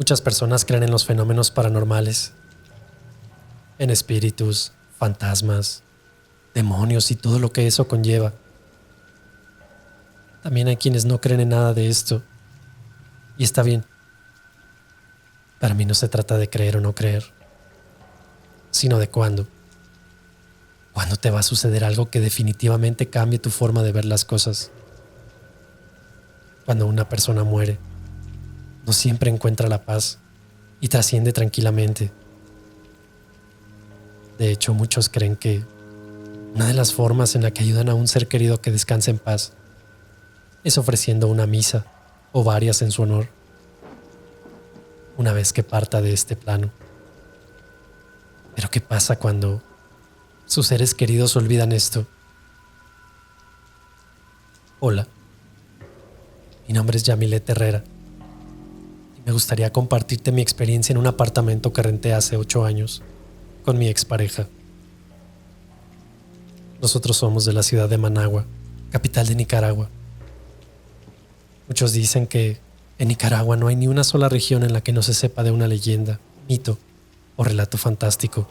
Muchas personas creen en los fenómenos paranormales, en espíritus, fantasmas, demonios y todo lo que eso conlleva. También hay quienes no creen en nada de esto, y está bien. Para mí no se trata de creer o no creer, sino de cuándo. ¿Cuándo te va a suceder algo que definitivamente cambie tu forma de ver las cosas? Cuando una persona muere, no siempre encuentra la paz y trasciende tranquilamente. De hecho, muchos creen que una de las formas en la que ayudan a un ser querido a que descanse en paz es ofreciendo una misa o varias en su honor, una vez que parta de este plano. Pero ¿qué pasa cuando sus seres queridos olvidan esto? Hola, mi nombre es Yamilet Herrera y me gustaría compartirte mi experiencia en un apartamento que renté hace 8 años con mi expareja. Nosotros somos de la ciudad de Managua, capital de Nicaragua. Muchos dicen que en Nicaragua no hay ni una sola región en la que no se sepa de una leyenda, mito o relato fantástico.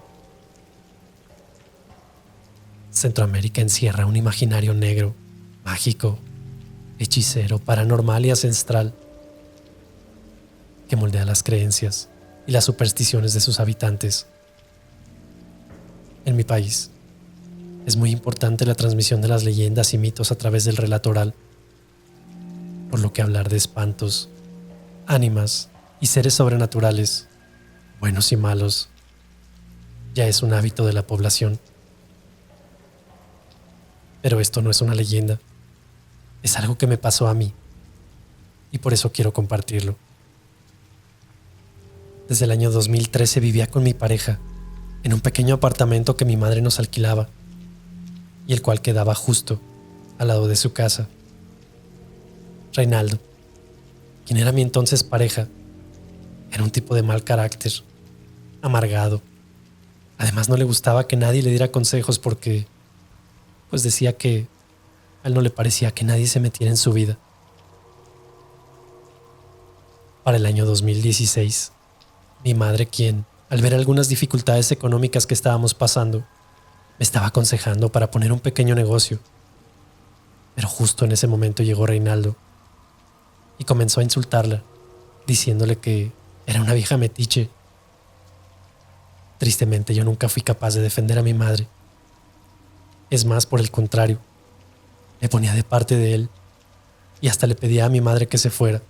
Centroamérica encierra un imaginario negro, mágico, hechicero, paranormal y ancestral que moldea las creencias y las supersticiones de sus habitantes. En mi país, es muy importante la transmisión de las leyendas y mitos a través del relato oral, por lo que hablar de espantos, ánimas y seres sobrenaturales, buenos y malos, ya es un hábito de la población. Pero esto no es una leyenda, es algo que me pasó a mí y por eso quiero compartirlo. Desde el año 2013 vivía con mi pareja en un pequeño apartamento que mi madre nos alquilaba y el cual quedaba justo al lado de su casa. Reinaldo, quien era mi entonces pareja, era un tipo de mal carácter, amargado. Además no le gustaba que nadie le diera consejos porque, pues decía que a él no le parecía que nadie se metiera en su vida. Para el año 2016, mi madre, quien, al ver algunas dificultades económicas que estábamos pasando, me estaba aconsejando para poner un pequeño negocio. Pero justo en ese momento llegó Reinaldo y comenzó a insultarla, diciéndole que era una vieja metiche. Tristemente, yo nunca fui capaz de defender a mi madre. Es más, por el contrario, me ponía de parte de él y hasta le pedía a mi madre que se fuera.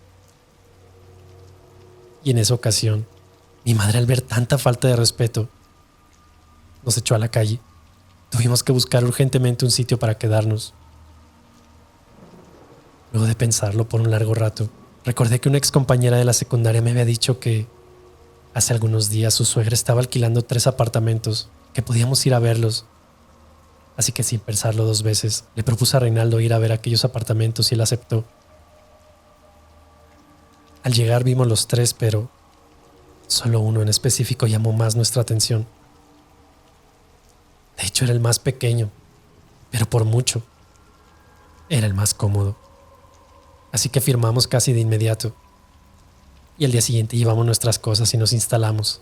Y en esa ocasión, mi madre, al ver tanta falta de respeto, nos echó a la calle. Tuvimos que buscar urgentemente un sitio para quedarnos. Luego de pensarlo por un largo rato, recordé que una ex compañera de la secundaria me había dicho que hace algunos días su suegra estaba alquilando 3 apartamentos, que podíamos ir a verlos. Así que sin pensarlo 2 veces, le propuse a Reinaldo ir a ver aquellos apartamentos y él aceptó. Al llegar vimos los 3, pero solo uno en específico llamó más nuestra atención. De hecho, era el más pequeño, pero por mucho, era el más cómodo. Así que firmamos casi de inmediato. Y al día siguiente llevamos nuestras cosas y nos instalamos.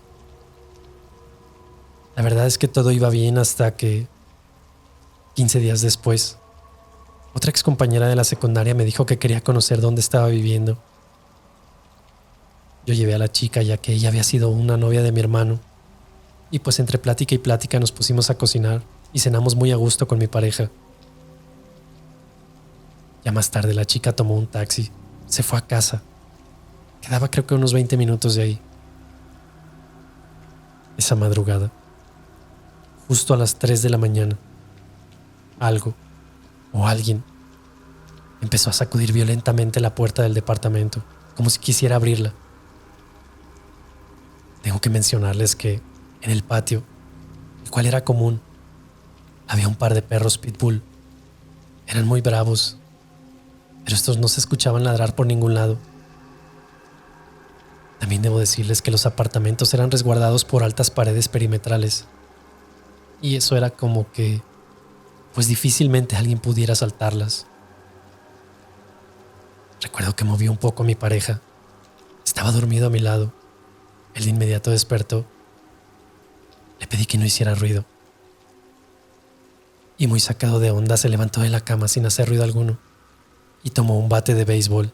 La verdad es que todo iba bien hasta que, 15 días después, otra ex compañera de la secundaria me dijo que quería conocer dónde estaba viviendo. Yo llevé a la chica ya que ella había sido una novia de mi hermano. Y pues entre plática y plática nos pusimos a cocinar y cenamos muy a gusto con mi pareja. Ya más tarde la chica tomó un taxi, se fue a casa. Quedaba creo que unos 20 minutos de ahí. Esa madrugada, justo a las 3 de la mañana, algo o alguien empezó a sacudir violentamente la puerta del departamento, como si quisiera abrirla. Tengo que mencionarles que en el patio, el cual era común, había un par de perros pitbull. Eran muy bravos, pero estos no se escuchaban ladrar por ningún lado. También debo decirles que los apartamentos eran resguardados por altas paredes perimetrales. Y eso era como que, pues difícilmente alguien pudiera saltarlas. Recuerdo que moví un poco a mi pareja. Estaba dormido a mi lado Él de inmediato despertó. Le pedí que no hiciera ruido. Y muy sacado de onda se levantó de la cama sin hacer ruido alguno y tomó un bate de béisbol.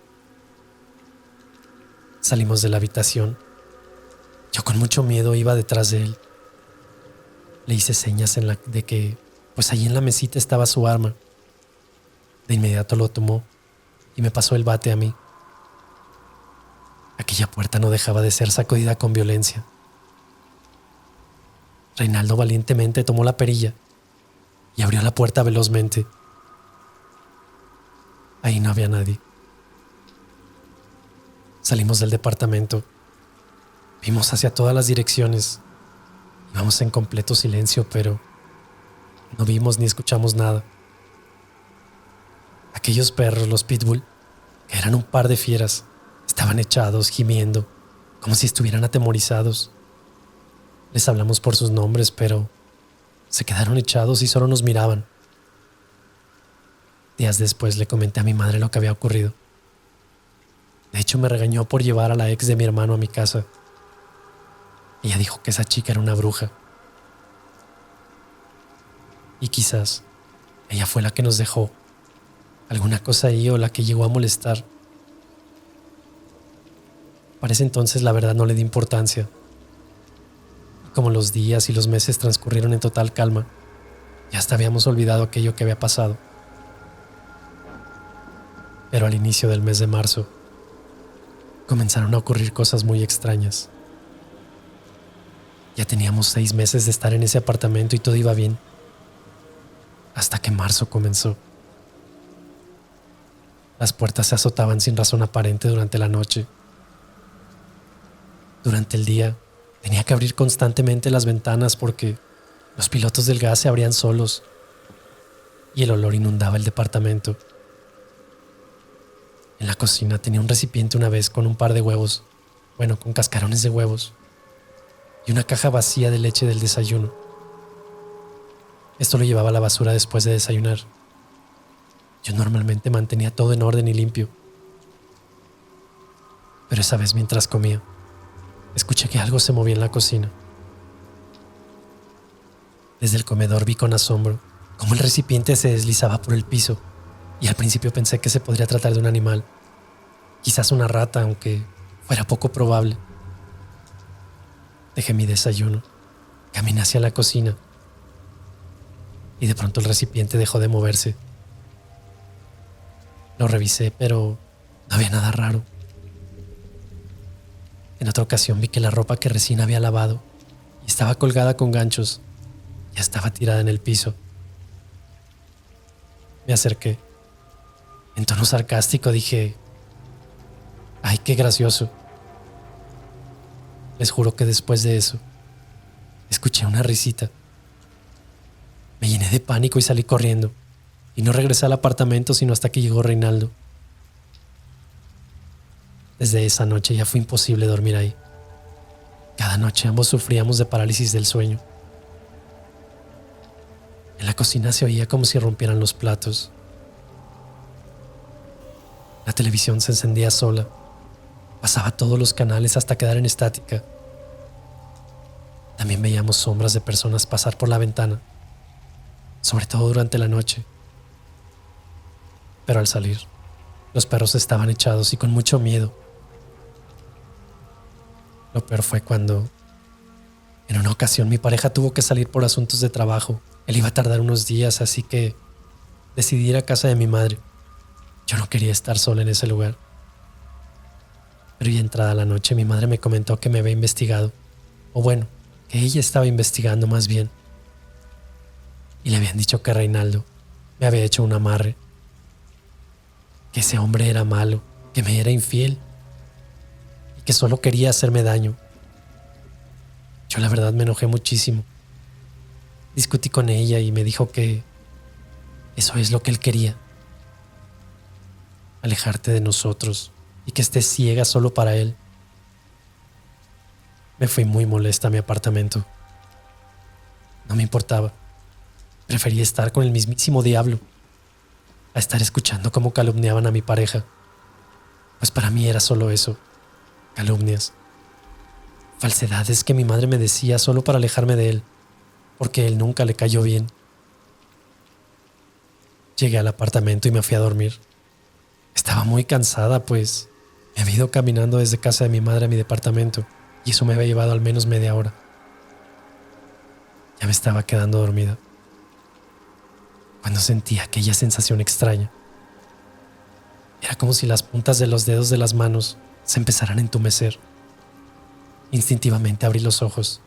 Salimos de la habitación. Yo con mucho miedo iba detrás de él. Le hice señas de que pues allí en la mesita estaba su arma. De inmediato lo tomó y me pasó el bate a mí. Aquella puerta no dejaba de ser sacudida con violencia. Reinaldo valientemente tomó la perilla y abrió la puerta velozmente. Ahí no había nadie. Salimos del departamento. Vimos hacia todas las direcciones. Íbamos en completo silencio, pero no vimos ni escuchamos nada. Aquellos perros, los pitbull, que eran un par de fieras, estaban echados, gimiendo, como si estuvieran atemorizados. Les hablamos por sus nombres, pero se quedaron echados y solo nos miraban. Días después le comenté a mi madre lo que había ocurrido. De hecho, me regañó por llevar a la ex de mi hermano a mi casa. Ella dijo que esa chica era una bruja. Y quizás ella fue la que nos dejó. Alguna cosa ahí o la que llegó a molestar. Para ese entonces la verdad no le di importancia. Y como los días y los meses transcurrieron en total calma, ya hasta habíamos olvidado aquello que había pasado. Pero al inicio del mes de marzo, comenzaron a ocurrir cosas muy extrañas. Ya teníamos 6 meses de estar en ese apartamento y todo iba bien. Hasta que marzo comenzó. Las puertas se azotaban sin razón aparente durante la noche. Durante el día tenía que abrir constantemente las ventanas porque los pilotos del gas se abrían solos y el olor inundaba el departamento. En la cocina tenía un recipiente una vez con un par de huevos, con cascarones de huevos, y una caja vacía de leche del desayuno. Esto lo llevaba a la basura después de desayunar. Yo normalmente mantenía todo en orden y limpio. Pero esa vez mientras comía, escuché que algo se movía en la cocina. Desde el comedor vi con asombro cómo el recipiente se deslizaba por el piso y al principio pensé que se podría tratar de un animal, quizás una rata, aunque fuera poco probable. Dejé mi desayuno, caminé hacia la cocina y de pronto el recipiente dejó de moverse. Lo revisé, pero no había nada raro. En otra ocasión vi que la ropa que recién había lavado y estaba colgada con ganchos ya estaba tirada en el piso. Me acerqué. En tono sarcástico dije: ¡ay, qué gracioso! Les juro que después de eso, escuché una risita. Me llené de pánico y salí corriendo, y no regresé al apartamento sino hasta que llegó Reinaldo. Desde esa noche ya fue imposible dormir ahí. Cada noche ambos sufríamos de parálisis del sueño. En la cocina se oía como si rompieran los platos. La televisión se encendía sola. Pasaba todos los canales hasta quedar en estática. También veíamos sombras de personas pasar por la ventana, sobre todo durante la noche. Pero al salir, los perros estaban echados y con mucho miedo. Lo peor fue cuando, en una ocasión, mi pareja tuvo que salir por asuntos de trabajo. Él iba a tardar unos días, así que decidí ir a casa de mi madre. Yo no quería estar sola en ese lugar. Pero ya entrada la noche, mi madre me comentó que me había investigado. Que ella estaba investigando más bien. Y le habían dicho que Reinaldo me había hecho un amarre. Que ese hombre era malo, que me era infiel y que solo quería hacerme daño. Yo la verdad me enojé muchísimo. Discutí con ella y me dijo que eso es lo que él quería. Alejarte de nosotros y que estés ciega solo para él. Me fui muy molesta a mi apartamento. No me importaba. Prefería estar con el mismísimo diablo a estar escuchando cómo calumniaban a mi pareja. Pues para mí era solo eso, calumnias. falsedades que mi madre me decía solo para alejarme de él, porque él nunca le cayó bien. Llegué al apartamento y me fui a dormir. Estaba muy cansada, pues me había ido caminando desde casa de mi madre a mi departamento y eso me había llevado al menos media hora. Ya me estaba quedando dormida cuando sentí aquella sensación extraña. Era como si las puntas de los dedos de las manos se empezaran a entumecer. Instintivamente abrí los ojos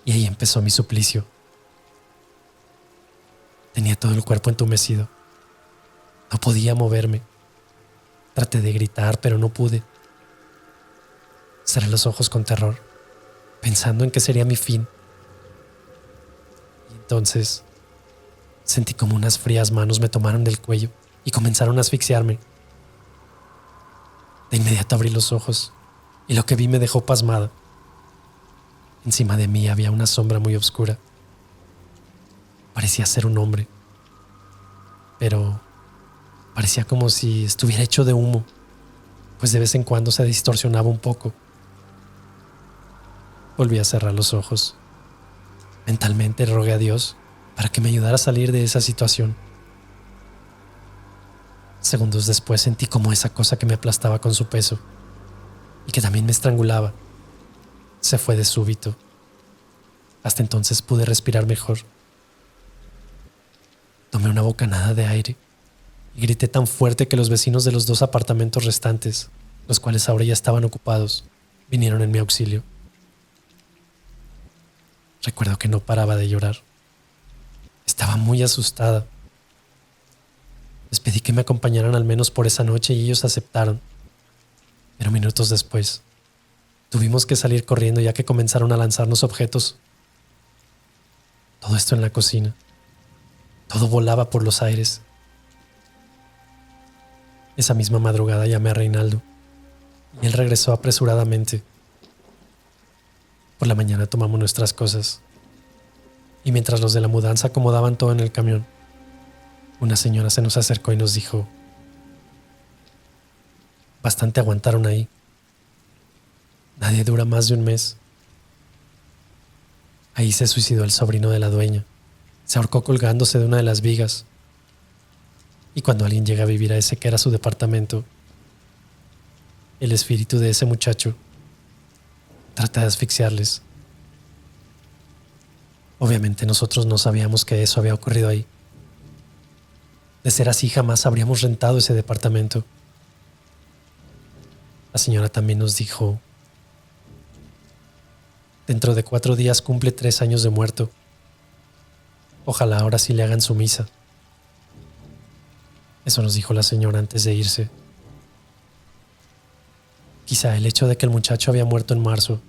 y ahí empezó mi suplicio. Tenía todo el cuerpo entumecido. No podía moverme. Traté de gritar, pero no pude. Cerré los ojos con terror, pensando en que sería mi fin. Y entonces sentí como unas frías manos me tomaron del cuello y comenzaron a asfixiarme. De inmediato abrí los ojos y lo que vi me dejó pasmada. Encima de mí había una sombra muy oscura. Parecía ser un hombre, pero parecía como si estuviera hecho de humo, pues de vez en cuando se distorsionaba un poco. Volví a cerrar los ojos. Mentalmente rogué a Dios para que me ayudara a salir de esa situación. Segundos después sentí como esa cosa que me aplastaba con su peso y que también me estrangulaba se fue de súbito. Hasta entonces pude respirar mejor. Tomé una bocanada de aire y grité tan fuerte que los vecinos de los 2 apartamentos restantes, los cuales ahora ya estaban ocupados, vinieron en mi auxilio. Recuerdo que no paraba de llorar. Estaba muy asustada. Les pedí que me acompañaran al menos por esa noche y ellos aceptaron. Pero minutos después, tuvimos que salir corriendo ya que comenzaron a lanzarnos objetos. Todo esto en la cocina. Todo volaba por los aires. Esa misma madrugada llamé a Reinaldo y él regresó apresuradamente. Por la mañana tomamos nuestras cosas y mientras los de la mudanza acomodaban todo en el camión, una señora se nos acercó y nos dijo: bastante aguantaron ahí. Nadie dura más de un mes. Ahí se suicidó el sobrino de la dueña. Se ahorcó colgándose de una de las vigas. Y cuando alguien llega a vivir a ese que era su departamento, el espíritu de ese muchacho trata de asfixiarles. Obviamente nosotros no sabíamos que eso había ocurrido ahí. De ser así, jamás habríamos rentado ese departamento. La señora también nos dijo: dentro de 4 días cumple 3 años de muerto. Ojalá ahora sí le hagan su misa. Eso nos dijo la señora antes de irse. Quizá el hecho de que el muchacho había muerto en marzo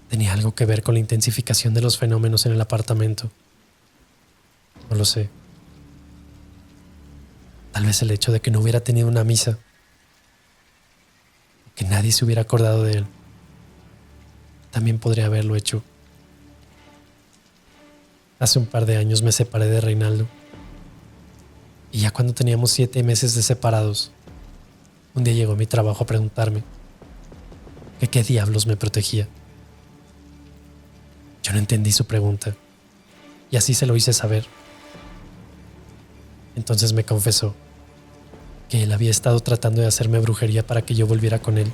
tenía algo que ver con la intensificación de los fenómenos en el apartamento. No lo sé. Tal vez el hecho de que no hubiera tenido una misa, que nadie se hubiera acordado de él, también podría haberlo hecho. Hace un par de años me separé de Reinaldo. Y ya cuando teníamos 7 meses de separados, un día llegó a mi trabajo a preguntarme que qué diablos me protegía. Yo no entendí su pregunta y así se lo hice saber. Entonces me confesó que él había estado tratando de hacerme brujería para que yo volviera con él,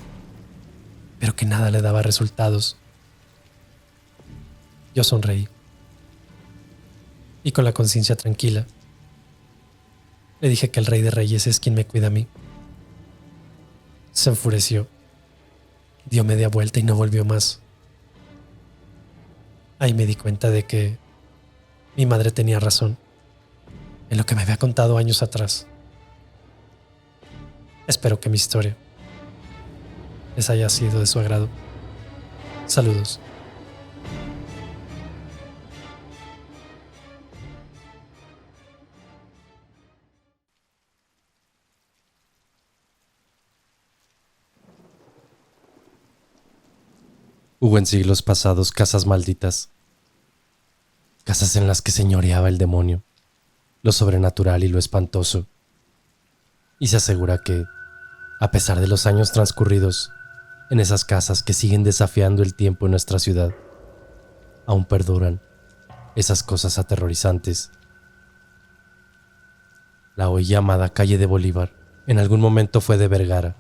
pero que nada le daba resultados. Yo sonreí y con la conciencia tranquila le dije que el Rey de Reyes es quien me cuida a mí. Se enfureció, dio media vuelta y no volvió más. Ahí me di cuenta de que mi madre tenía razón en lo que me había contado años atrás. Espero que mi historia les haya sido de su agrado. Saludos. Hubo en siglos pasados casas malditas, casas en las que señoreaba el demonio, lo sobrenatural y lo espantoso. Y se asegura que, a pesar de los años transcurridos, en esas casas que siguen desafiando el tiempo en nuestra ciudad, aún perduran esas cosas aterrorizantes. La hoy llamada calle de Bolívar en algún momento fue de Vergara,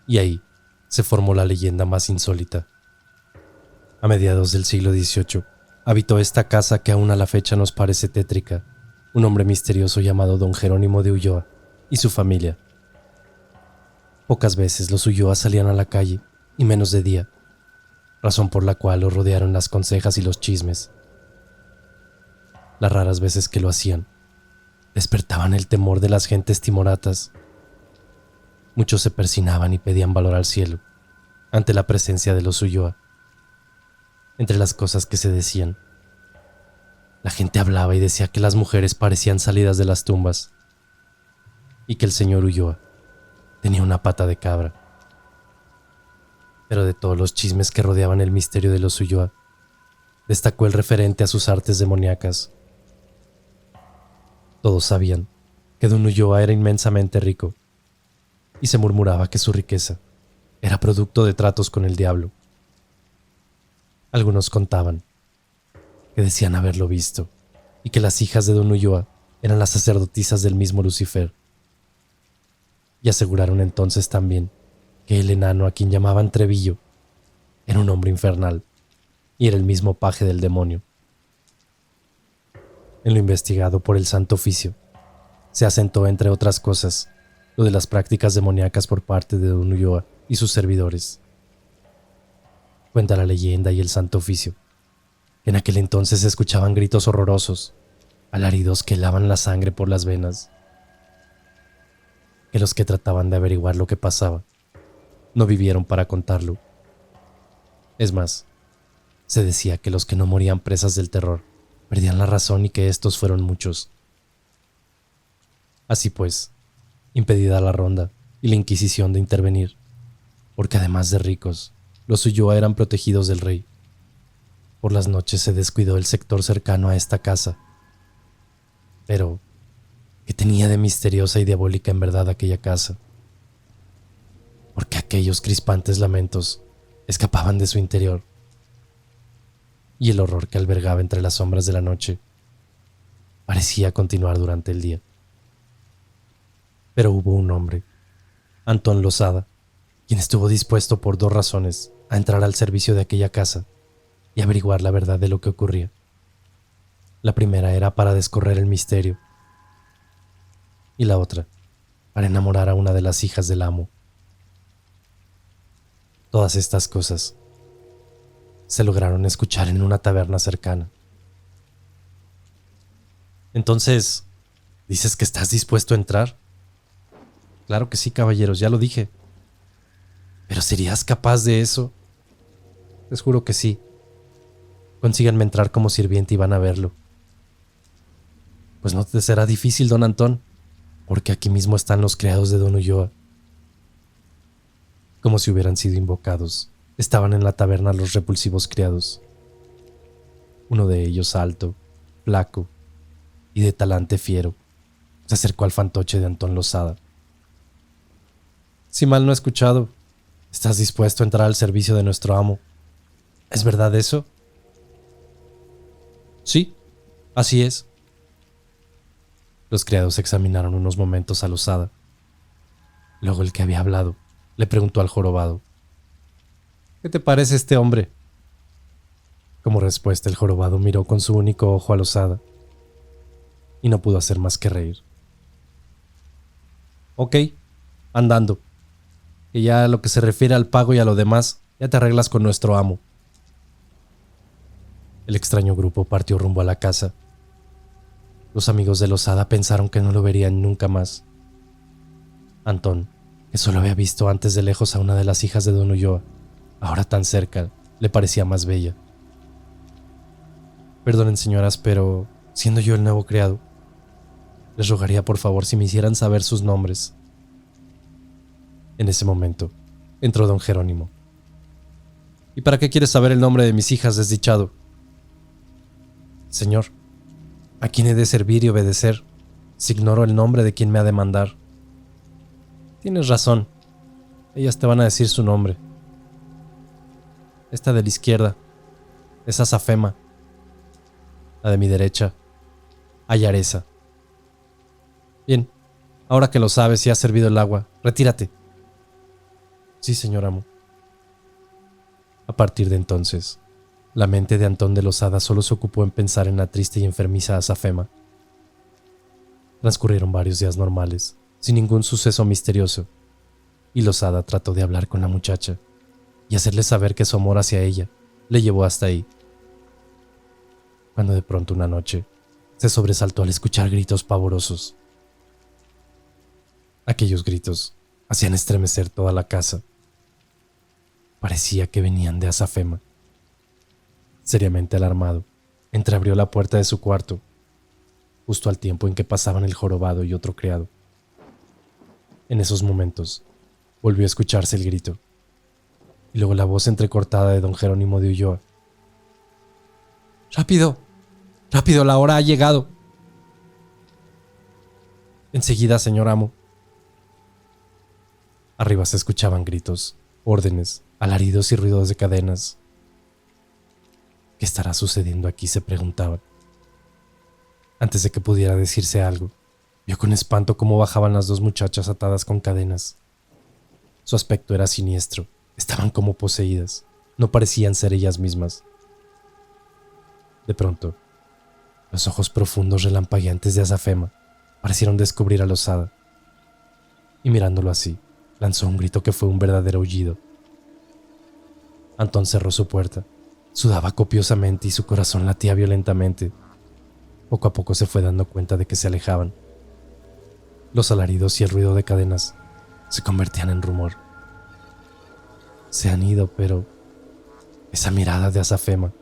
y ahí se formó la leyenda más insólita. A mediados del siglo XVIII habitó esta casa que aún a la fecha nos parece tétrica, un hombre misterioso llamado don Jerónimo de Ulloa y su familia. Pocas veces los Ulloa salían a la calle, y menos de día, razón por la cual los rodearon las consejas y los chismes. Las raras veces que lo hacían, despertaban el temor de las gentes timoratas. Muchos se persinaban y pedían valor al cielo ante la presencia de los Ulloa. Entre las cosas que se decían, la gente hablaba y decía que las mujeres parecían salidas de las tumbas y que el señor Ulloa tenía una pata de cabra. Pero de todos los chismes que rodeaban el misterio de los Ulloa, destacó el referente a sus artes demoníacas. Todos sabían que don Ulloa era inmensamente rico, y se murmuraba que su riqueza era producto de tratos con el diablo. Algunos contaban que decían haberlo visto, y que las hijas de don Ulloa eran las sacerdotisas del mismo Lucifer. Y aseguraron entonces también que el enano a quien llamaban Trevillo era un hombre infernal y era el mismo paje del demonio. En lo investigado por el Santo Oficio, se asentó, entre otras cosas, lo de las prácticas demoníacas por parte de don Ulloa y sus servidores. Cuenta la leyenda y el Santo Oficio que en aquel entonces se escuchaban gritos horrorosos, alaridos que helaban la sangre por las venas, que los que trataban de averiguar lo que pasaba no vivieron para contarlo. Es más, se decía que los que no morían presas del terror perdían la razón y que estos fueron muchos. Así pues, impedida la ronda y la Inquisición de intervenir, porque además de ricos, los Ulloa eran protegidos del rey. Por las noches se descuidó el sector cercano a esta casa. Pero, ¿qué tenía de misteriosa y diabólica en verdad aquella casa? Porque aquellos crispantes lamentos escapaban de su interior, y el horror que albergaba entre las sombras de la noche parecía continuar durante el día. Pero hubo un hombre, Antón Losada, quien estuvo dispuesto por dos razones a entrar al servicio de aquella casa y averiguar la verdad de lo que ocurría. La primera era para descorrer el misterio, y la otra para enamorar a una de las hijas del amo. Todas estas cosas se lograron escuchar en una taberna cercana. Entonces, ¿dices que estás dispuesto a entrar? Claro que sí, caballeros, ya lo dije. ¿Pero serías capaz de eso? Les juro que sí. Consíganme entrar como sirviente y van a verlo. Pues no te será difícil, don Antón, porque aquí mismo están los criados de don Ulloa. Como si hubieran sido invocados, estaban en la taberna los repulsivos criados. Uno de ellos, alto, flaco y de talante fiero, se acercó al fantoche de Antón Losada. Si mal no he escuchado, ¿estás dispuesto a entrar al servicio de nuestro amo? ¿Es verdad eso? Sí, así es. Los criados examinaron unos momentos a Losada. Luego el que había hablado le preguntó al jorobado: ¿qué te parece este hombre? Como respuesta, el jorobado miró con su único ojo a Losada y no pudo hacer más que reír. Ok, andando. Que ya a lo que se refiere al pago y a lo demás, ya te arreglas con nuestro amo. El extraño grupo partió rumbo a la casa. Los amigos de Losada pensaron que no lo verían nunca más. Antón, que solo había visto antes de lejos a una de las hijas de don Ulloa, ahora tan cerca, le parecía más bella. Perdonen, señoras, pero siendo yo el nuevo criado, les rogaría por favor si me hicieran saber sus nombres. En ese momento, entró don Jerónimo. ¿Y para qué quieres saber el nombre de mis hijas, desdichado? Señor, ¿a quién he de servir y obedecer si ignoro el nombre de quien me ha de mandar? Tienes razón, ellas te van a decir su nombre, Esta de la izquierda. Es Azafema. La de mi derecha. Ayaresa. Bien. Ahora que lo sabes y has servido el agua, retírate. Sí, señor amo. A partir de entonces, la mente de Antón de Losada solo se ocupó en pensar en la triste y enfermiza Azafema. Transcurrieron varios días normales, sin ningún suceso misterioso, y Losada trató de hablar con la muchacha y hacerle saber que su amor hacia ella le llevó hasta ahí. Cuando de pronto una noche se sobresaltó al escuchar gritos pavorosos. Aquellos gritos hacían estremecer toda la casa. Parecía que venían de Azafema. Seriamente alarmado, entreabrió la puerta de su cuarto, justo al tiempo en que pasaban el jorobado y otro criado. En esos momentos, volvió a escucharse el grito, y luego la voz entrecortada de don Jerónimo de Ulloa. ¡Rápido! ¡Rápido! ¡La hora ha llegado! Enseguida, señor amo. Arriba se escuchaban gritos, órdenes, alaridos y ruidos de cadenas. ¿Qué estará sucediendo aquí?, se preguntaban. Antes de que pudiera decirse algo, vio con espanto cómo bajaban las dos muchachas atadas con cadenas. Su aspecto era siniestro, estaban como poseídas, no parecían ser ellas mismas. De pronto, los ojos profundos relampagueantes de Azafema parecieron descubrir a Losada, y mirándolo así, lanzó un grito que fue un verdadero aullido. Antón cerró su puerta, sudaba copiosamente y su corazón latía violentamente. Poco a poco se fue dando cuenta de que se alejaban. Los alaridos y el ruido de cadenas se convertían en rumor. Se han ido, pero esa mirada de Azafema,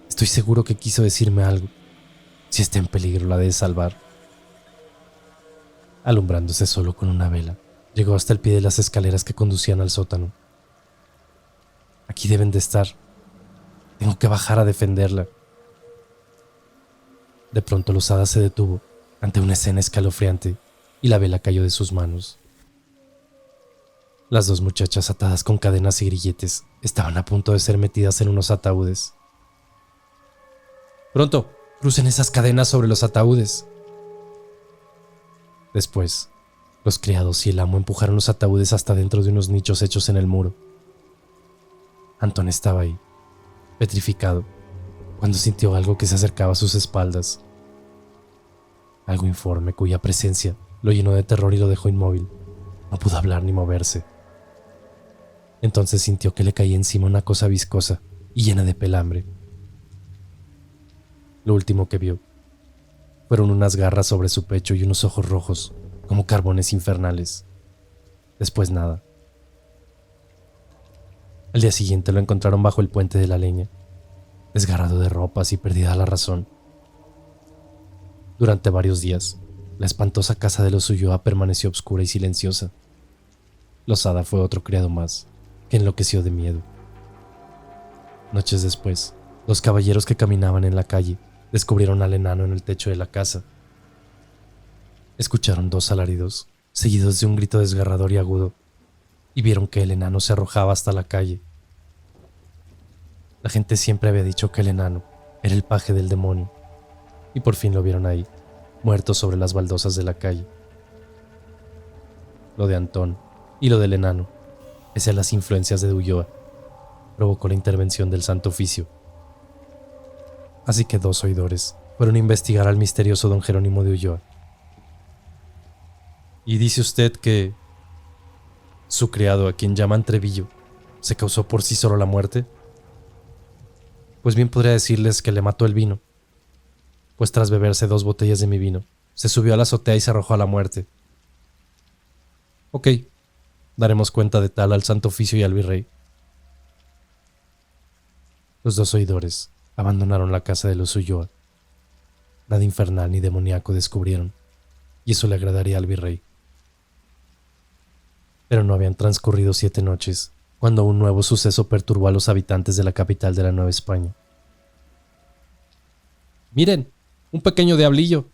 estoy seguro que quiso decirme algo. Si está en peligro, la de salvar. Alumbrándose solo con una vela, llegó hasta el pie de las escaleras que conducían al sótano. Aquí deben de estar. Tengo que bajar a defenderla. De pronto Losada se detuvo ante una escena escalofriante y la vela cayó de sus manos. Las dos muchachas atadas con cadenas y grilletes estaban a punto de ser metidas en unos ataúdes. ¡Pronto! ¡Crucen esas cadenas sobre los ataúdes! Después, los criados y el amo empujaron los ataúdes hasta dentro de unos nichos hechos en el muro. Antón estaba ahí, petrificado, cuando sintió algo que se acercaba a sus espaldas. Algo informe cuya presencia lo llenó de terror y lo dejó inmóvil. No pudo hablar ni moverse. Entonces sintió que le caía encima una cosa viscosa y llena de pelambre. Lo último que vio fueron unas garras sobre su pecho y unos ojos rojos, como carbones infernales. Después nada. Al día siguiente lo encontraron bajo el puente de la leña, desgarrado de ropas y perdida la razón. Durante varios días, la espantosa casa de los Ulloa permaneció oscura y silenciosa. Losada fue otro criado más, que enloqueció de miedo. Noches después, los caballeros que caminaban en la calle descubrieron al enano en el techo de la casa. Escucharon dos alaridos, seguidos de un grito desgarrador y agudo, y vieron que el enano se arrojaba hasta la calle. La gente siempre había dicho que el enano era el paje del demonio, y por fin lo vieron ahí, muerto sobre las baldosas de la calle. Lo de Antón y lo del enano, pese a las influencias de Ulloa, provocó la intervención del Santo Oficio. Así que dos oidores fueron a investigar al misterioso don Jerónimo de Ulloa. ¿Y dice usted que su criado, a quien llaman Trevillo, se causó por sí solo la muerte? Pues bien podría decirles que le mató el vino, pues tras beberse 2 botellas de mi vino, se subió a la azotea y se arrojó a la muerte. Ok, daremos cuenta de tal al Santo Oficio y al virrey. Los dos oidores abandonaron la casa de los Ulloa. Nada infernal ni demoníaco descubrieron, y eso le agradaría al virrey. Pero no habían transcurrido 7 noches cuando un nuevo suceso perturbó a los habitantes de la capital de la Nueva España. ¡Miren! ¡Un pequeño diablillo!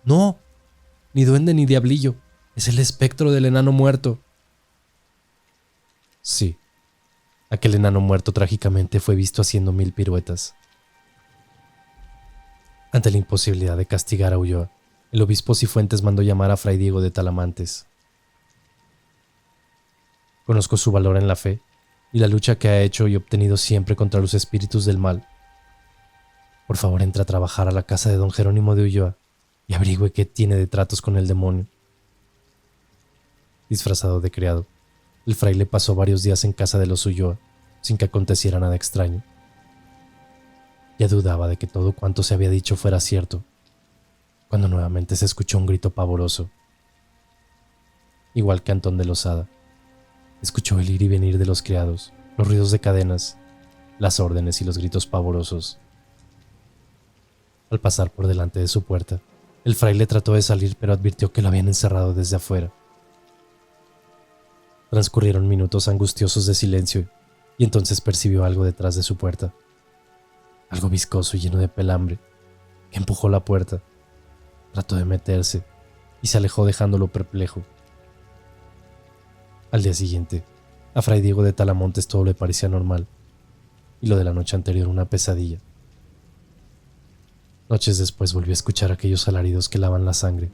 No, ni duende ni diablillo, es el espectro del enano muerto. Sí, aquel enano muerto trágicamente fue visto haciendo 1000 piruetas. Ante la imposibilidad de castigar a Ulloa, el obispo Cifuentes mandó llamar a Fray Diego de Talamantes. Conozco su valor en la fe y la lucha que ha hecho y obtenido siempre contra los espíritus del mal. Por favor, entra a trabajar a la casa de don Jerónimo de Ulloa y averigüe qué tiene de tratos con el demonio. Disfrazado de criado, el fraile pasó varios días en casa de los Ulloa sin que aconteciera nada extraño. Ya dudaba de que todo cuanto se había dicho fuera cierto, cuando nuevamente se escuchó un grito pavoroso. Igual que Antón de Losada, escuchó el ir y venir de los criados, los ruidos de cadenas, las órdenes y los gritos pavorosos. Al pasar por delante de su puerta, el fraile trató de salir, pero advirtió que lo habían encerrado desde afuera. Transcurrieron minutos angustiosos de silencio y entonces percibió algo detrás de su puerta, algo viscoso y lleno de pelambre, que empujó la puerta, trató de meterse y se alejó dejándolo perplejo. Al día siguiente, a Fray Diego de Talamontes todo le parecía normal, y lo de la noche anterior una pesadilla. Noches después volvió a escuchar aquellos alaridos que lavan la sangre,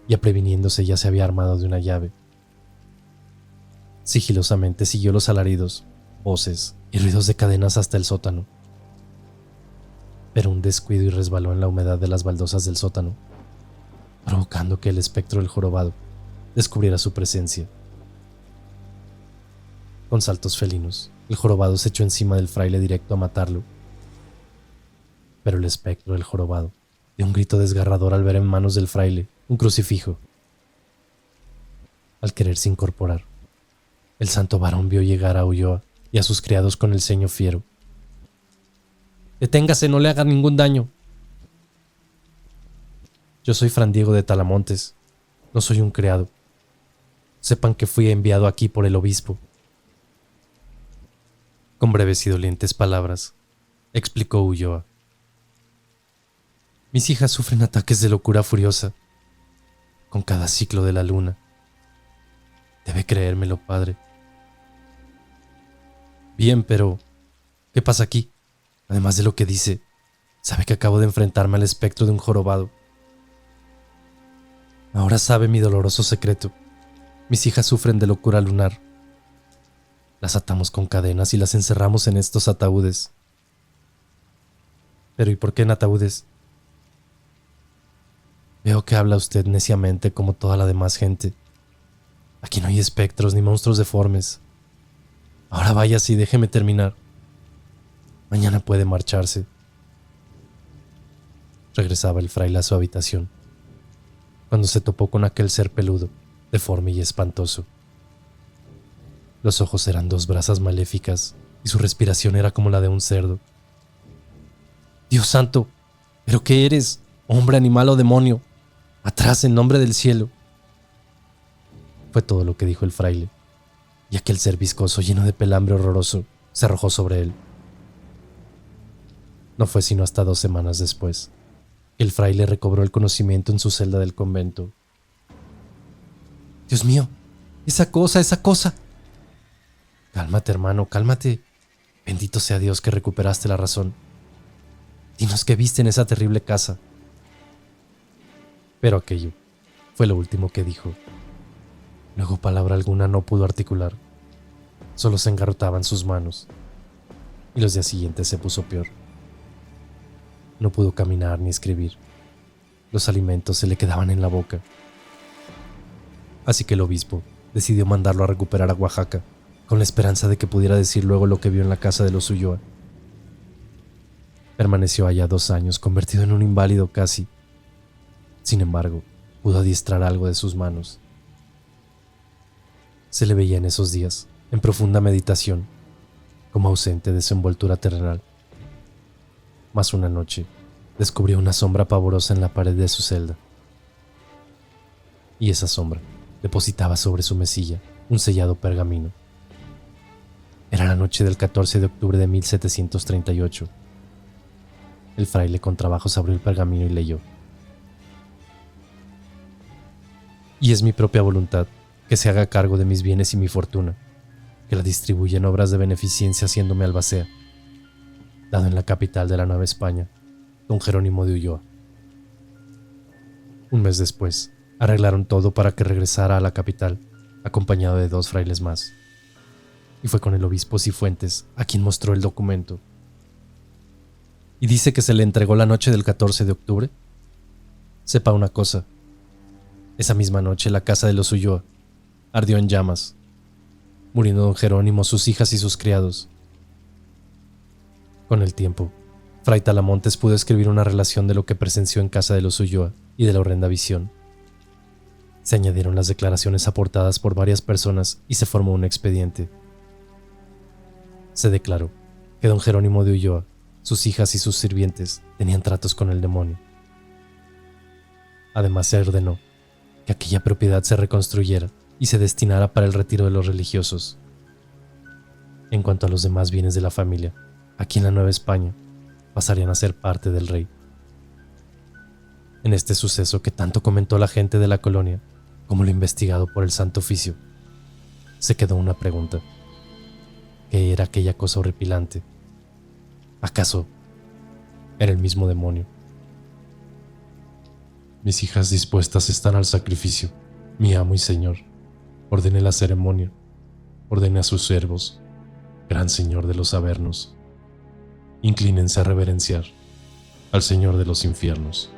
y previniéndose ya se había armado de una llave. Sigilosamente siguió los alaridos, voces y ruidos de cadenas hasta el sótano. Pero un descuido y resbaló en la humedad de las baldosas del sótano, provocando que el espectro del jorobado descubriera su presencia. Con saltos felinos, el jorobado se echó encima del fraile directo a matarlo. Pero el espectro del jorobado dio un grito desgarrador al ver en manos del fraile un crucifijo. Al quererse incorporar, el santo varón vio llegar a Ulloa y a sus criados con el ceño fiero. «Deténgase, no le haga ningún daño». «Yo soy Fray Diego de Talamontes, no soy un criado. Sepan que fui enviado aquí por el obispo». Con breves y dolientes palabras, explicó Ulloa. «Mis hijas sufren ataques de locura furiosa con cada ciclo de la luna. Debe creérmelo, padre». «Bien, pero ¿qué pasa aquí? Además de lo que dice, sabe que acabo de enfrentarme al espectro de un jorobado. Ahora sabe mi doloroso secreto. Mis hijas sufren de locura lunar. Las atamos con cadenas y las encerramos en estos ataúdes». «Pero ¿y por qué en ataúdes?» «Veo que habla usted neciamente como toda la demás gente. Aquí no hay espectros ni monstruos deformes. Ahora váyase y déjeme terminar. Mañana puede marcharse». Regresaba el fraile a su habitación, cuando se topó con aquel ser peludo, deforme y espantoso. Los ojos eran 2 brasas maléficas y su respiración era como la de un cerdo. «Dios santo, ¿pero qué eres? ¿Hombre, animal o demonio? Atrás, en nombre del cielo». Fue todo lo que dijo el fraile, y aquel ser viscoso lleno de pelambre horroroso se arrojó sobre él. No fue sino hasta 2 semanas después que el fraile recobró el conocimiento en su celda del convento. «Dios mío, esa cosa». «Cálmate, hermano, cálmate. Bendito sea Dios que recuperaste la razón. Dinos qué viste en esa terrible casa». Pero aquello fue lo último que dijo. Luego palabra alguna no pudo articular. Solo se engarrotaban sus manos. Y los días siguientes se puso peor. No pudo caminar ni escribir. Los alimentos se le quedaban en la boca. Así que el obispo decidió mandarlo a recuperar a Oaxaca, con la esperanza de que pudiera decir luego lo que vio en la casa de los Ulloa. Permaneció allá 2 años, convertido en un inválido casi. Sin embargo, pudo adiestrar algo de sus manos. Se le veía en esos días, en profunda meditación, como ausente de su envoltura terrenal. Mas una noche, descubrió una sombra pavorosa en la pared de su celda. Y esa sombra depositaba sobre su mesilla un sellado pergamino. Era la noche del 14 de octubre de 1738. El fraile con trabajos abrió el pergamino y leyó: «Y es mi propia voluntad que se haga cargo de mis bienes y mi fortuna, que la distribuye en obras de beneficencia haciéndome albacea, dado en la capital de la Nueva España, don Jerónimo de Ulloa. Un mes después, arreglaron todo para que regresara a la capital, acompañado de 2 frailes más. Y fue con el obispo Cifuentes a quien mostró el documento. Y dice que se le entregó la noche del 14 de octubre. Sepa una cosa. Esa misma noche la casa de los Ulloa ardió en llamas, muriendo don Jerónimo, sus hijas y sus criados. Con el tiempo, Fray Talamontes pudo escribir una relación de lo que presenció en casa de los Ulloa y de la horrenda visión. Se añadieron las declaraciones aportadas por varias personas y se formó un expediente. Se declaró que don Jerónimo de Ulloa, sus hijas y sus sirvientes tenían tratos con el demonio. Además, se ordenó que aquella propiedad se reconstruyera y se destinara para el retiro de los religiosos. En cuanto a los demás bienes de la familia, aquí en la Nueva España, pasarían a ser parte del rey. En este suceso que tanto comentó la gente de la colonia, como lo investigado por el Santo Oficio, se quedó una pregunta. ¿Qué era aquella cosa horripilante? ¿Acaso era el mismo demonio? Mis hijas dispuestas están al sacrificio, mi amo y señor. Ordene la ceremonia, ordene a sus siervos, gran señor de los avernos. Inclínense a reverenciar al Señor de los infiernos.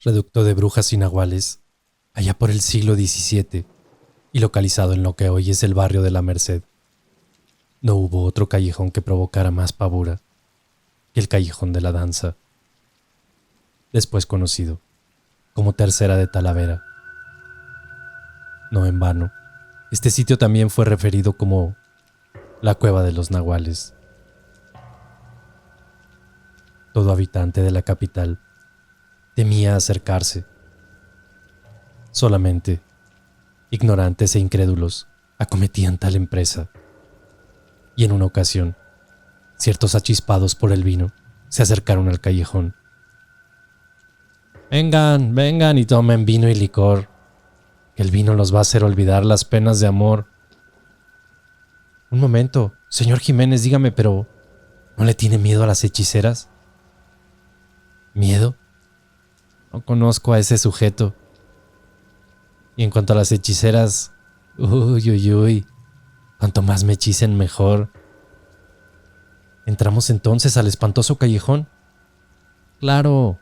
Reducto de brujas y nahuales, allá por el siglo XVII, y localizado en lo que hoy es el barrio de la Merced. No hubo otro callejón que provocara más pavura que el Callejón de la Danza, después conocido como Tercera de Talavera. No en vano, este sitio también fue referido como la Cueva de los Nahuales. Todo habitante de la capital temía acercarse. Solamente ignorantes e incrédulos acometían tal empresa. Y en una ocasión, ciertos achispados por el vino se acercaron al callejón. Vengan, vengan y tomen vino y licor, que el vino los va a hacer olvidar las penas de amor. Un momento, señor Jiménez, dígame, pero ¿no le tiene miedo a las hechiceras? ¿Miedo? No conozco a ese sujeto. Y en cuanto a las hechiceras, uy, cuanto más me hechicen mejor. ¿Entramos entonces al espantoso callejón? Claro,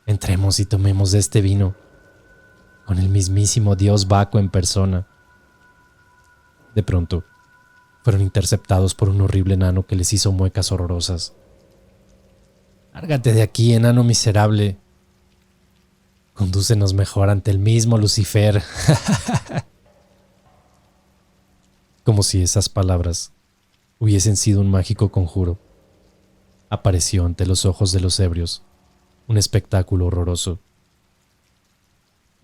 entremos y tomemos de este vino, con el mismísimo dios Baco en persona. De pronto, fueron interceptados por un horrible enano que les hizo muecas horrorosas. Lárgate de aquí, enano miserable. Condúcenos mejor ante el mismo Lucifer. Como si esas palabras hubiesen sido un mágico conjuro, apareció ante los ojos de los ebrios un espectáculo horroroso.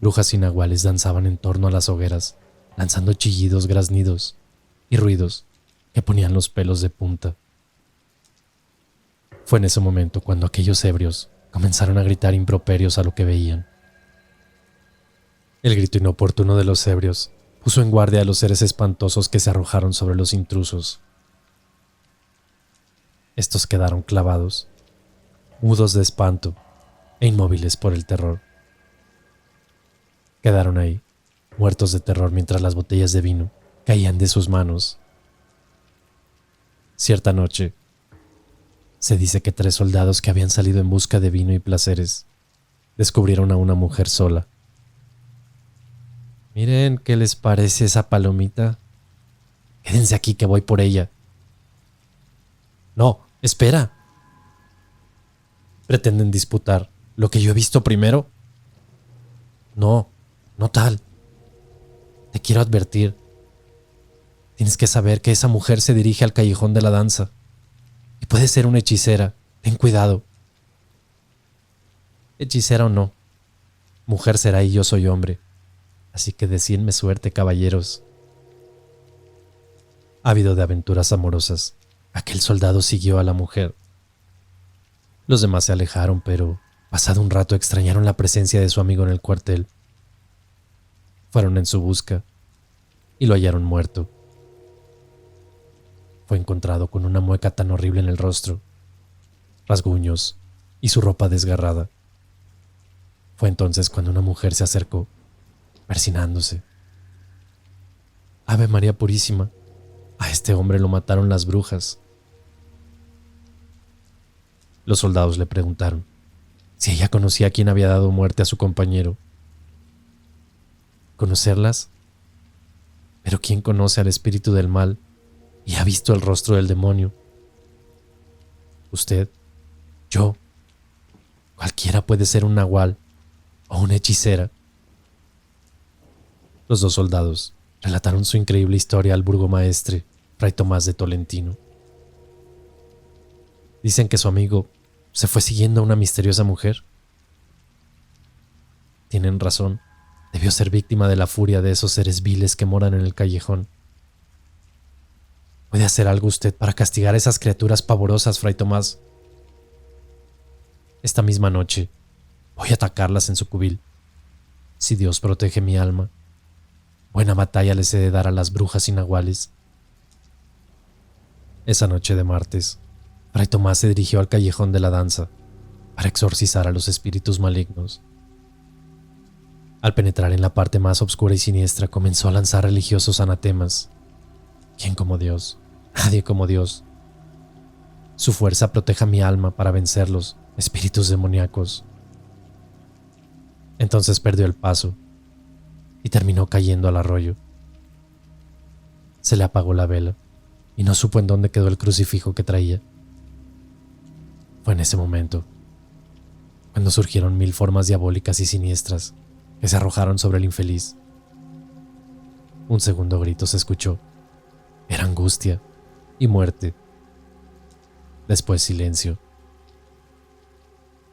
Brujas y nahuales danzaban en torno a las hogueras, lanzando chillidos, graznidos y ruidos que ponían los pelos de punta. Fue en ese momento cuando aquellos ebrios comenzaron a gritar improperios a lo que veían. El grito inoportuno de los ebrios puso en guardia a los seres espantosos que se arrojaron sobre los intrusos. Estos quedaron clavados, mudos de espanto e inmóviles por el terror. Quedaron ahí, muertos de terror mientras las botellas de vino caían de sus manos. Cierta noche, se dice que 3 soldados que habían salido en busca de vino y placeres descubrieron a una mujer sola. Miren, ¿qué les parece esa palomita? Quédense aquí que voy por ella. No, espera. ¿Pretenden disputar lo que yo he visto primero? No, no tal. Te quiero advertir. Tienes que saber que esa mujer se dirige al Callejón de la Danza. Y puede ser una hechicera. Ten cuidado. Hechicera o no, mujer será y yo soy hombre. Así que decídme suerte, caballeros. Ávido de aventuras amorosas, aquel soldado siguió a la mujer. Los demás se alejaron, pero pasado un rato extrañaron la presencia de su amigo en el cuartel. Fueron en su busca y lo hallaron muerto. Fue encontrado con una mueca tan horrible en el rostro, rasguños y su ropa desgarrada. Fue entonces cuando una mujer se acercó, persignándose. Ave María Purísima, a este hombre lo mataron las brujas. Los soldados le preguntaron si ella conocía a quien había dado muerte a su compañero. ¿Conocerlas? Pero ¿quién conoce al espíritu del mal y ha visto el rostro del demonio? Usted, yo, cualquiera puede ser un nahual o una hechicera. Los dos soldados relataron su increíble historia al burgomaestre, Fray Tomás de Tolentino. Dicen que su amigo se fue siguiendo a una misteriosa mujer. Tienen razón, debió ser víctima de la furia de esos seres viles que moran en el callejón. ¿Puede hacer algo usted para castigar a esas criaturas pavorosas, Fray Tomás? Esta misma noche voy a atacarlas en su cubil. Si Dios protege mi alma, buena batalla les he de dar a las brujas y nahuales. Esa noche de martes, Fray Tomás se dirigió al callejón de la danza para exorcizar a los espíritus malignos. Al penetrar en la parte más oscura y siniestra, comenzó a lanzar religiosos anatemas. ¿Quién como Dios? Nadie como Dios. Su fuerza proteja mi alma para vencerlos, espíritus demoníacos. Entonces perdió el paso y terminó cayendo al arroyo. Se le apagó la vela y no supo en dónde quedó el crucifijo que traía. Fue en ese momento cuando surgieron 1000 formas diabólicas y siniestras que se arrojaron sobre el infeliz. Un segundo grito se escuchó. Era angustia y muerte. Después silencio.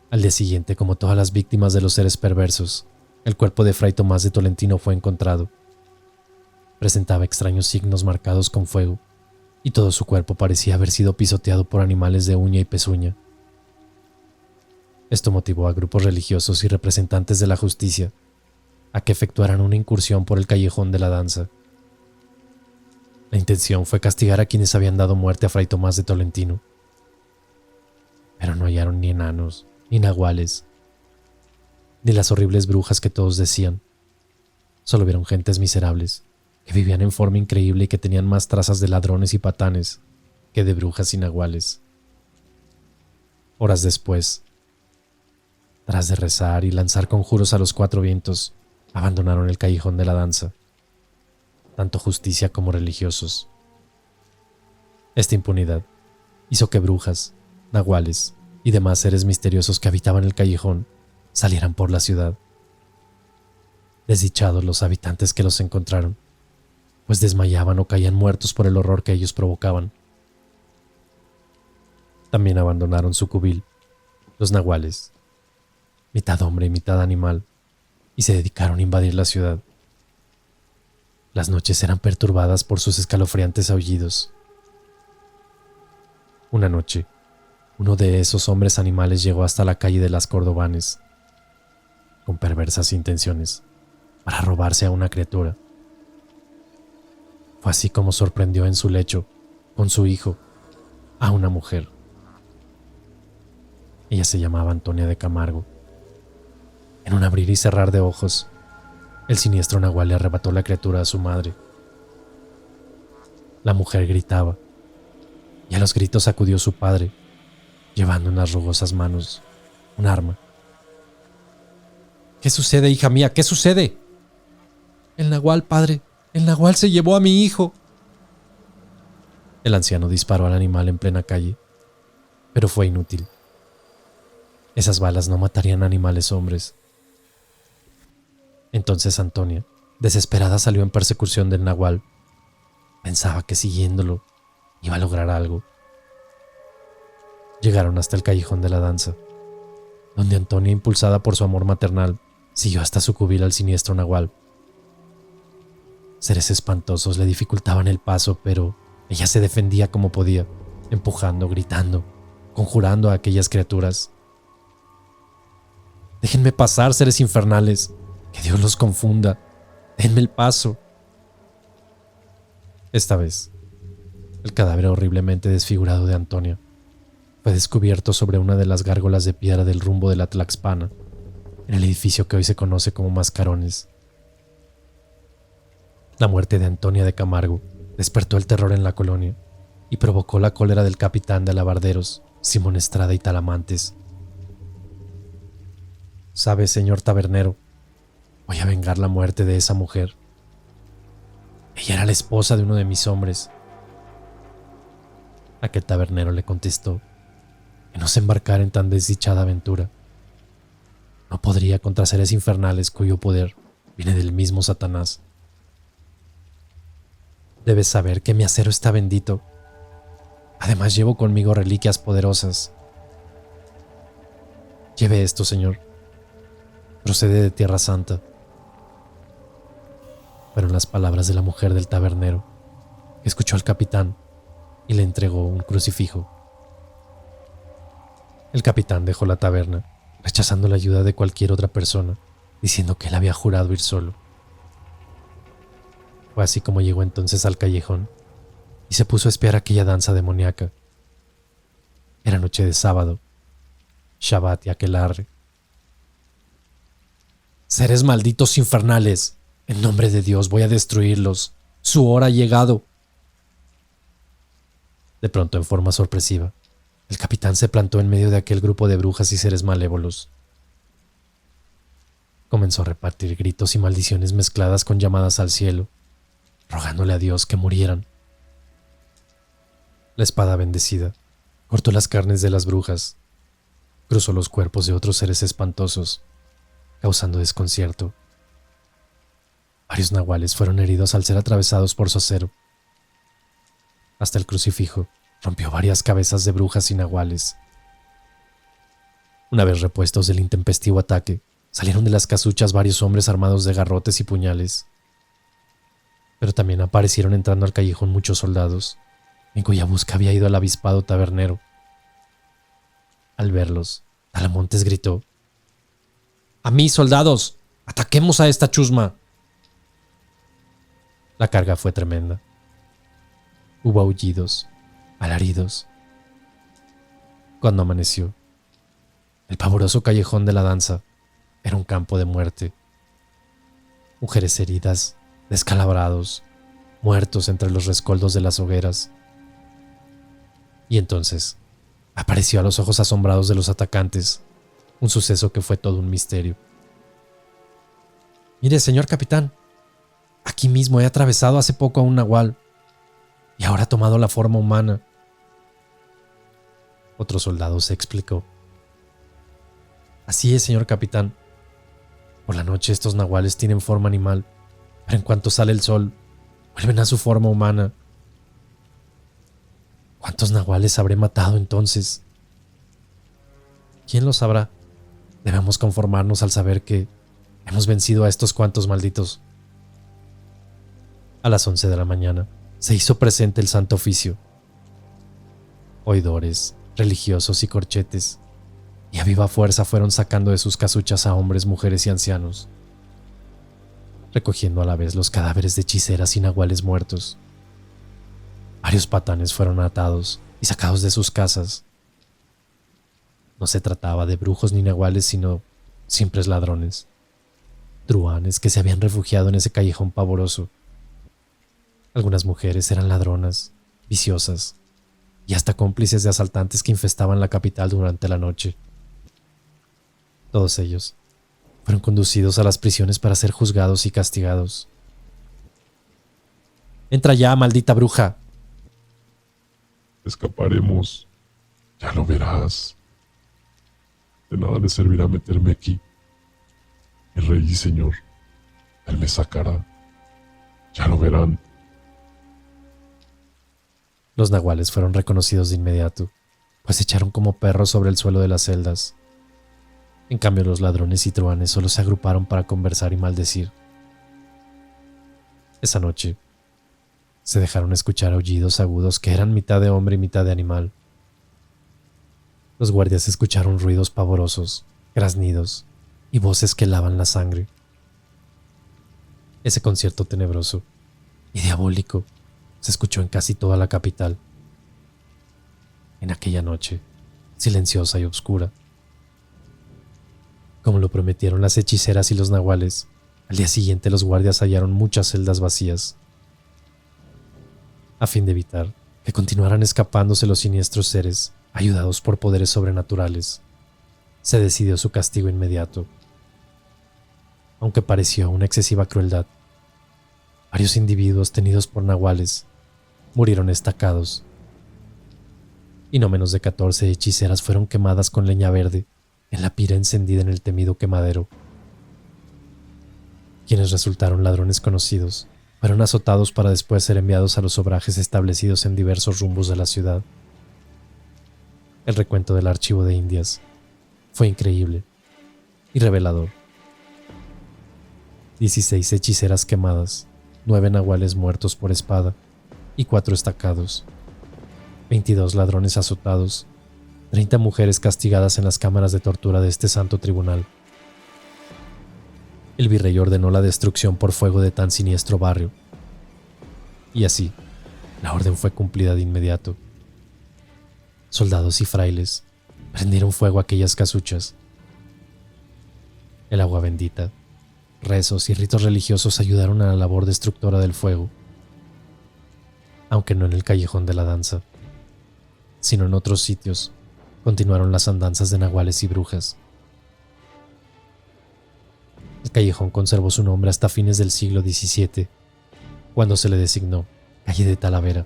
Al día siguiente, como todas las víctimas de los seres perversos, el cuerpo de Fray Tomás de Tolentino fue encontrado. Presentaba extraños signos marcados con fuego, y todo su cuerpo parecía haber sido pisoteado por animales de uña y pezuña. Esto motivó a grupos religiosos y representantes de la justicia a que efectuaran una incursión por el callejón de la danza. La intención fue castigar a quienes habían dado muerte a Fray Tomás de Tolentino. Pero no hallaron ni enanos, ni nahuales, ni las horribles brujas que todos decían. Solo vieron gentes miserables, que vivían en forma increíble y que tenían más trazas de ladrones y patanes que de brujas y nahuales. Horas después, tras de rezar y lanzar conjuros a los 4 vientos, abandonaron el callejón de la danza, tanto justicia como religiosos. Esta impunidad hizo que brujas, nahuales y demás seres misteriosos que habitaban el callejón salieran por la ciudad. Desdichados los habitantes que los encontraron, pues desmayaban o caían muertos por el horror que ellos provocaban. También abandonaron su cubil los nahuales, mitad hombre y mitad animal, y se dedicaron a invadir la ciudad. Las noches eran perturbadas por sus escalofriantes aullidos. Una noche, uno de esos hombres animales llegó hasta la calle de las Cordobanes, con perversas intenciones, para robarse a una criatura. Fue así como sorprendió en su lecho, con su hijo, a una mujer. Ella se llamaba Antonia de Camargo. En un abrir y cerrar de ojos, el siniestro nahual le arrebató la criatura a su madre. La mujer gritaba, y a los gritos acudió su padre, llevando en las rugosas manos un arma. ¿Qué sucede, hija mía? ¿Qué sucede? El nahual, padre. El nahual se llevó a mi hijo. El anciano disparó al animal en plena calle, pero fue inútil. Esas balas no matarían a animales hombres. Entonces Antonia, desesperada, salió en persecución del nahual. Pensaba que siguiéndolo iba a lograr algo. Llegaron hasta el callejón de la danza, donde Antonia, impulsada por su amor maternal, siguió hasta su cubil al siniestro nahual. Seres espantosos le dificultaban el paso, pero Ella se defendía como podía, empujando, gritando, conjurando a aquellas criaturas. «Déjenme pasar, seres infernales. Que Dios los confunda. Denme el paso». Esta vez, el cadáver horriblemente desfigurado de Antonia fue descubierto sobre una de las gárgolas de piedra del rumbo de la Tlaxpana, en el edificio que hoy se conoce como Mascarones. La muerte de Antonia de Camargo despertó el terror en la colonia y provocó la cólera del capitán de alabarderos, Simón Estrada y Talamantes. «Sabe, señor tabernero, voy a vengar la muerte de esa mujer. Ella era la esposa de uno de mis hombres». Aquel tabernero le contestó que no se embarcara en tan desdichada aventura. No podría contra seres infernales cuyo poder viene del mismo Satanás. «Debes saber que mi acero está bendito. Además llevo conmigo reliquias poderosas. Lleve esto, señor. Procede de Tierra Santa». Fueron las palabras de la mujer del tabernero, que escuchó al capitán y le entregó un crucifijo. El capitán dejó la taberna, rechazando la ayuda de cualquier otra persona, diciendo que él había jurado ir solo. Fue así como llegó entonces al callejón y se puso a espiar aquella danza demoníaca. Era noche de sábado, Shabbat y aquelarre. «Seres malditos infernales, en nombre de Dios voy a destruirlos. Su hora ha llegado». De pronto, en forma sorpresiva, el capitán se plantó en medio de aquel grupo de brujas y seres malévolos. Comenzó a repartir gritos y maldiciones mezcladas con llamadas al cielo, rogándole a Dios que murieran. La espada bendecida cortó las carnes de las brujas, cruzó los cuerpos de otros seres espantosos, causando desconcierto. Varios nahuales fueron heridos al ser atravesados por su acero. Hasta el crucifijo rompió varias cabezas de brujas y nahuales. Una vez repuestos del intempestivo ataque, salieron de las casuchas varios hombres armados de garrotes y puñales. Pero también aparecieron entrando al callejón muchos soldados, en cuya busca había ido el avispado tabernero. Al verlos, Talamontes gritó: «¡A mí, soldados! ¡Ataquemos a esta chusma!». La carga fue tremenda. Hubo aullidos, alaridos. Cuando amaneció, el pavoroso callejón de la danza era un campo de muerte. Mujeres heridas, descalabrados, muertos entre los rescoldos de las hogueras. Y entonces apareció a los ojos asombrados de los atacantes un suceso que fue todo un misterio. «Mire, señor capitán, aquí mismo he atravesado hace poco a un nahual y ahora ha tomado la forma humana». Otro soldado se explicó: «Así es, señor capitán. Por la noche estos nahuales tienen forma animal, pero en cuanto sale el sol, vuelven a su forma humana». ¿Cuántos nahuales habré matado entonces? ¿Quién lo sabrá? Debemos conformarnos al saber que hemos vencido a estos cuantos malditos. A las 11 de la mañana se hizo presente el Santo Oficio. Oidores, religiosos y corchetes, y a viva fuerza fueron sacando de sus casuchas a hombres, mujeres y ancianos, recogiendo a la vez los cadáveres de hechiceras y nahuales muertos. Varios patanes fueron atados y sacados de sus casas. No se trataba de brujos ni nahuales, sino simples ladrones, truhanes que se habían refugiado en ese callejón pavoroso. Algunas mujeres eran ladronas, viciosas y hasta cómplices de asaltantes que infestaban la capital durante la noche. Todos ellos fueron conducidos a las prisiones para ser juzgados y castigados. «Entra ya, maldita bruja». Escaparemos, ya lo verás. De nada le servirá meterme aquí. Mi rey y señor, él me sacará. Ya lo verán. Los nahuales fueron reconocidos de inmediato, pues se echaron como perros sobre el suelo de las celdas. En cambio, los ladrones y truhanes solo se agruparon para conversar y maldecir. Esa noche se dejaron escuchar aullidos agudos que eran mitad de hombre y mitad de animal. Los guardias escucharon ruidos pavorosos, graznidos y voces que helaban la sangre. Ese concierto tenebroso y diabólico se escuchó en casi toda la capital. En aquella noche, silenciosa y oscura. Como lo prometieron las hechiceras y los nahuales, al día siguiente los guardias hallaron muchas celdas vacías. A fin de evitar que continuaran escapándose los siniestros seres, ayudados por poderes sobrenaturales, se decidió su castigo inmediato. Aunque pareció una excesiva crueldad, varios individuos tenidos por nahuales murieron estacados, y no menos de 14 hechiceras fueron quemadas con leña verde en la pira encendida en el temido quemadero. Quienes resultaron ladrones conocidos fueron azotados para después ser enviados a los obrajes establecidos en diversos rumbos de la ciudad. El recuento del archivo de Indias fue increíble y revelador. 16 hechiceras quemadas, 9 nahuales muertos por espada y 4 estacados, 22 ladrones azotados, 30 mujeres castigadas en las cámaras de tortura de este santo tribunal. El virrey ordenó la destrucción por fuego de tan siniestro barrio. Y así, la orden fue cumplida de inmediato. Soldados y frailes prendieron fuego a aquellas casuchas. El agua bendita, rezos y ritos religiosos ayudaron a la labor destructora del fuego, aunque no en el callejón de la danza, sino en otros sitios. Continuaron las andanzas de nahuales y brujas. El callejón conservó su nombre hasta fines del siglo XVII, cuando se le designó calle de Talavera,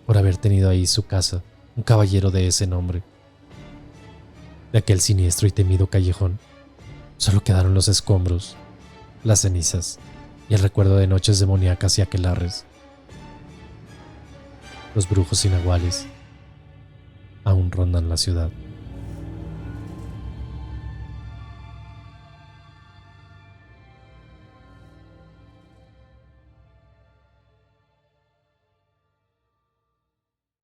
por haber tenido ahí su casa un caballero de ese nombre. De aquel siniestro y temido callejón solo quedaron los escombros, las cenizas y el recuerdo de noches demoníacas y aquelarres. Los brujos y nahuales aún rondan la ciudad.